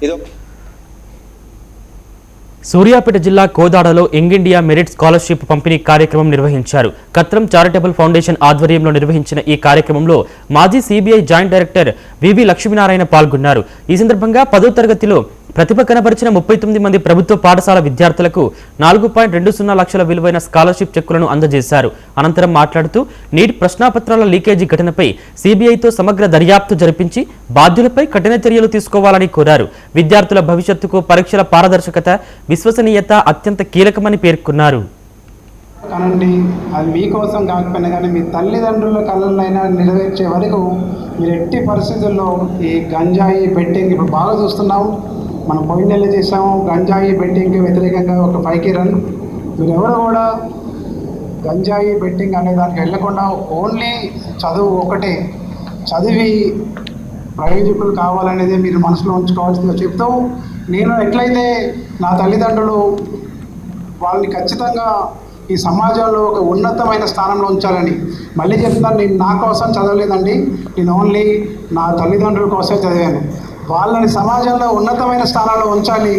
ఇదో సూర్యాపేట జిల్లా కోదాడలో young India merit scholarship పంపిణీ కార్యక్రమం నిర్వహించారు. కత్రం చారిటబుల్ ఫౌండేషన్ ఆధ్వర్యంలో నిర్వహించిన ఈ కార్యక్రమంలో మాజీ సిబిఐ జాయింట్ డైరెక్టర్ వివి లక్ష్మీనారాయణ పాల్గొన్నారు. ఈ సందర్భంగా 10వ తరగతిలో ప్రతిభ కనబరిచిన 39 మంది ప్రభుత్వ పాఠశాల విద్యార్థులకు 4.20 లక్షల విలువైన స్కాలర్షిప్ చెక్కులను అందజేశారు. అనంతరం మాట్లాడుతూ నీట్ ప్రశ్నాపత్రాల లీకేజీ ఘటనపై సిబిఐతో సమగ్ర దర్యాప్తు జరిపించి బాధ్యులపై కఠిన చర్యలు తీసుకోవాలని కోరారు. విద్యార్థుల భవిష్యత్తుకు పరీక్షల పారదర్శకత, విశ్వసనీయత అత్యంత కీలకమని పేర్కొన్నారు. కానండి, అది మీకోసం కాకపోయినా కానీ మీ తల్లిదండ్రుల కళలైనా నెరవేర్చే వరకు మీరు ఎట్టి పరిస్థితుల్లో ఈ గంజాయి బెట్టింగ్ ఇప్పుడు బాగా చూస్తున్నాం. మనం పోయిన నెల చేసాము గంజాయి బెట్టింగ్కి వ్యతిరేకంగా ఒక పైకి రన్. మీరు ఎవరు కూడా గంజాయి బెట్టింగ్ అనే దానికి వెళ్ళకుండా ఓన్లీ చదువు ఒకటే చదివి ప్రయోజకులు కావాలనేది మీరు మనసులో ఉంచుకోవాల్సిందో చెప్తూ, నేను ఎట్లయితే నా తల్లిదండ్రులు వాళ్ళని ఖచ్చితంగా ఈ సమాజంలో ఒక ఉన్నతమైన స్థానంలో ఉంచాలని మళ్ళీ చెప్తాను. నేను నా కోసం చదవలేదండి, నేను ఓన్లీ నా తల్లిదండ్రుల కోసమే చదివాను. వాళ్ళని సమాజంలో ఉన్నతమైన స్థానంలో ఉంచాలి,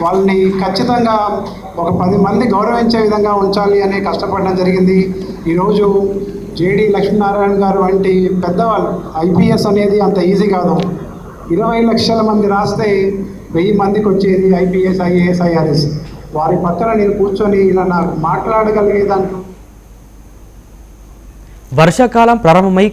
వాళ్ళని ఖచ్చితంగా ఒక 10 మంది గౌరవించే విధంగా ఉంచాలి అనే కష్టపడడం జరిగింది. ఈరోజు జేడి లక్ష్మీనారాయణ గారు వంటి పెద్దవాళ్ళు, ఐపీఎస్ అనేది అంత ఈజీ కాదు. 20 లక్షల మంది రాస్తే 1000 మందికి వచ్చేది ఐపీఎస్, ఐఏఎస్, ఐఆర్ఎస్. వారి పక్కన నేను కూర్చొని ఇలా నాకు మాట్లాడగలిగేదానికి వర్షాకాలం ప్రారంభమై